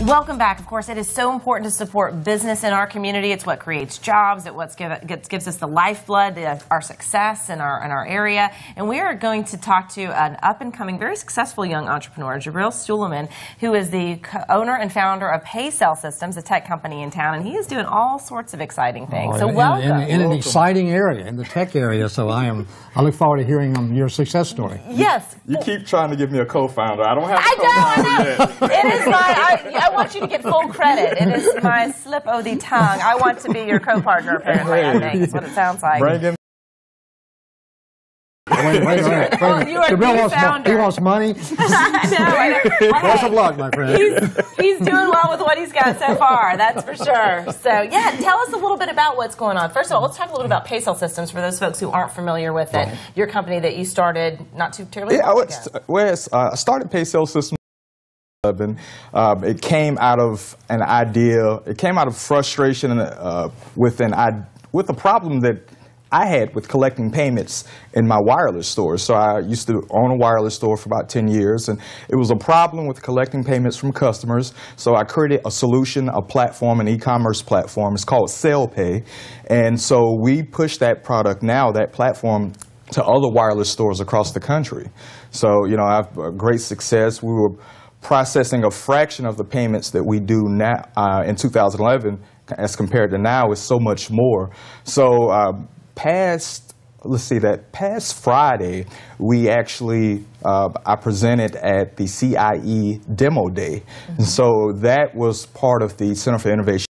Welcome back. Of course, it is so important to support business in our community. It's what creates jobs. It what gives us the lifeblood, our success in our area. And we are going to talk to an up-and-coming, very successful young entrepreneur, Jibril Sulaiman, who is the owner and founder of PayCell Systems, a tech company in town. And he is doing all sorts of exciting things. So welcome. In an exciting area, in the tech area. So I look forward to hearing your success story. Yes. You keep trying to give me a co-founder. I don't have a co-founder yet. It is I want you to get full credit. It is my slip of the tongue. I want to be your co-partner, apparently, I think. That's what it sounds like. Bring him. Wait. Oh, you are the founder. He wants money. Best of luck, my friend. He's doing well with what he's got so far, that's for sure. So, yeah, tell us a little bit about what's going on. First of all, let's talk a little bit about PayCell Systems for those folks who aren't familiar with it. Your company that you started not too terribly long ago. I started PayCell Systems. It came out of an idea. It came out of frustration with a problem that I had with collecting payments in my wireless stores. So I used to own a wireless store for about 10 years, and it was a problem with collecting payments from customers. So I created a solution, a platform, an e-commerce platform. It's called SellPay, and so we push that product now, that platform, to other wireless stores across the country. So I have great success. We were processing a fraction of the payments that we do now in 2011 as compared to now is so much more. So past Friday, we actually, I presented at the CIE Demo Day. And so that was part of the Center for Innovation.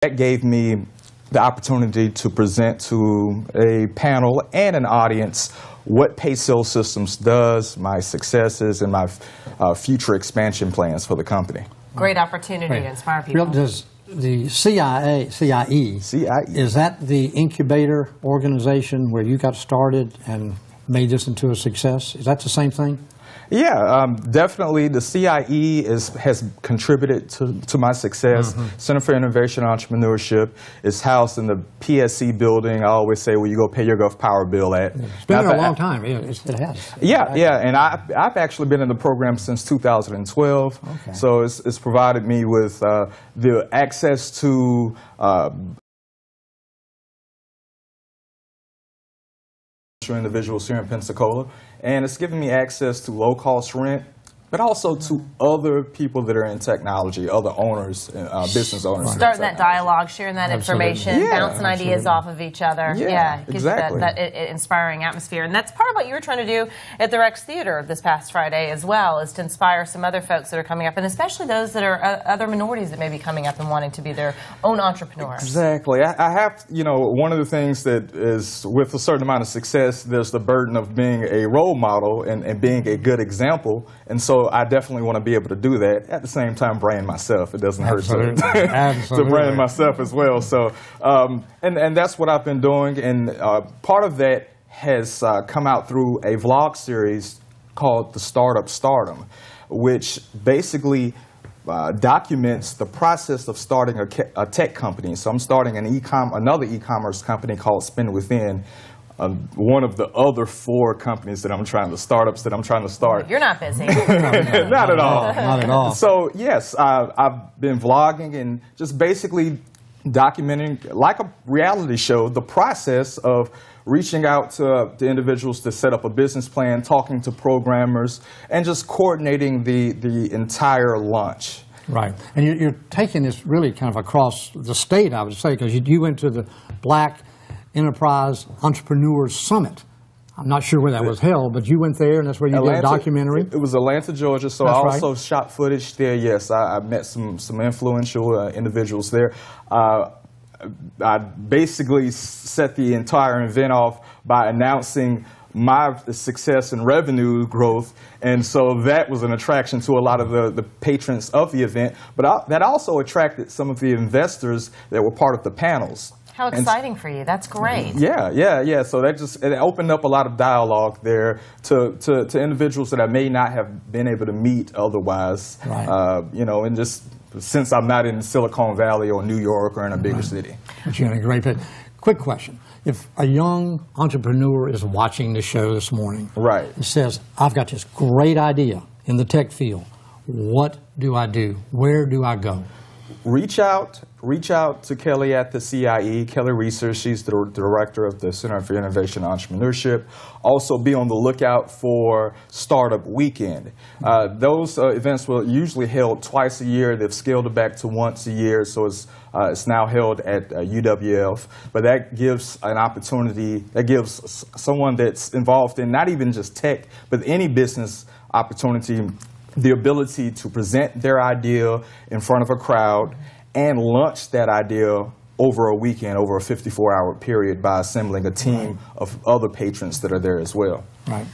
That gave me the opportunity to present to a panel and an audience what PayCell Systems does, my successes, and my future expansion plans for the company. Great opportunity to inspire people. Does the CIE, is that the incubator organization where you got started and made this into a success? Is that the same thing? Yeah, definitely. The CIE has contributed to my success. Center for Innovation and Entrepreneurship is housed in the PSC building. I always say where you go pay your Gulf Power bill at. It's been there a long time. It has. Yeah, and I've actually been in the program since 2012. Okay. So it's provided me with the access to individuals here in Pensacola, and it's given me access to low-cost rent, but also to other people that are in technology, other owners, business owners. Starting that dialogue, sharing that information, bouncing ideas off of each other. Yeah, gives you that inspiring atmosphere. And that's part of what you were trying to do at the Rex Theater this past Friday as well, is to inspire some other folks that are coming up, and especially those that are other minorities that may be coming up and wanting to be their own entrepreneurs. Exactly. I have, one of the things that is, with a certain amount of success, there's the burden of being a role model and being a good example. And so I definitely want to be able to do that. At the same time, brand myself. It doesn't hurt to brand myself as well. So, and that's what I've been doing. And part of that has come out through a vlog series called The Startup Stardom, which basically documents the process of starting a tech company. So I'm starting another e-commerce company called Spin Within. One of the other 4 companies that I'm trying to start. You're not busy. Not at all. Not at all. So yes, I've been vlogging and just basically documenting, like a reality show, the process of reaching out to individuals to set up a business plan, talking to programmers, and just coordinating the entire launch. Right. And you're taking this really kind of across the state, I would say, because you went to the Black Enterprise Entrepreneurs Summit. I'm not sure where that was held, but you went there, and that's where you did a documentary. It was Atlanta, Georgia, so I also shot footage there. Yes, I met some influential individuals there. I basically set the entire event off by announcing my success and revenue growth, and so that was an attraction to a lot of the patrons of the event. But that also attracted some of the investors that were part of the panels. How exciting for you. That's great. Yeah. So it opened up a lot of dialogue there to individuals that I may not have been able to meet otherwise. Right. And just since I'm not in Silicon Valley or New York or in a bigger city. But you're in a great place. Quick question. If a young entrepreneur is watching the show this morning and says, I've got this great idea in the tech field, what do I do? Where do I go? Reach out to Kelly at the CIE, Kelly Research. She's the director of the Center for Innovation and Entrepreneurship. Also, be on the lookout for Startup Weekend. Those events were usually held twice a year. They've scaled it back to once a year, so it's now held at UWF. But that gives an opportunity, that gives someone that's involved in not even just tech, but any business opportunity, the ability to present their idea in front of a crowd and launch that idea over a weekend, over a 54-hour period, by assembling a team of other patrons that are there as well. Right.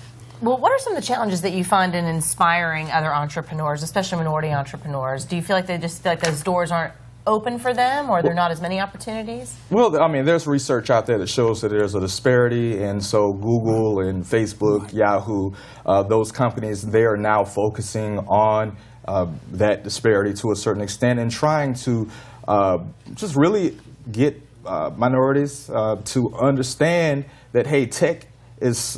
Well, what are some of the challenges that you find in inspiring other entrepreneurs, especially minority entrepreneurs? Do you feel like they just feel like those doors aren't open for them, or there are not as many opportunities? Well, I mean, there's research out there that shows that there's a disparity, and so Google and Facebook, Yahoo, those companies, they are now focusing on that disparity to a certain extent and trying to just really get minorities to understand that, hey, tech is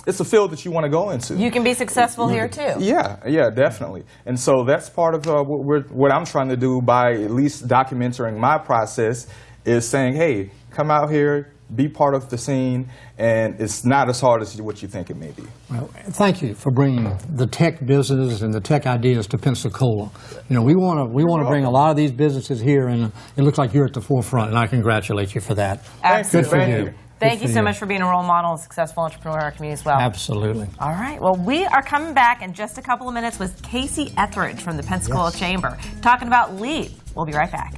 it's a field that you want to go into. You can be successful here too. Yeah, definitely. And so that's part of what I'm trying to do by at least documenting my process, is saying, hey, come out here, be part of the scene, and it's not as hard as what you think it may be. Well, thank you for bringing the tech business and the tech ideas to Pensacola. You know, we want to bring a lot of these businesses here, and it looks like you're at the forefront, and I congratulate you for that. Absolutely. Good for you. Thank you so much for being a role model and successful entrepreneur in our community as well. Absolutely. All right. Well, we are coming back in just a couple of minutes with Casey Etheridge from the Pensacola Chamber, talking about LEAP. We'll be right back.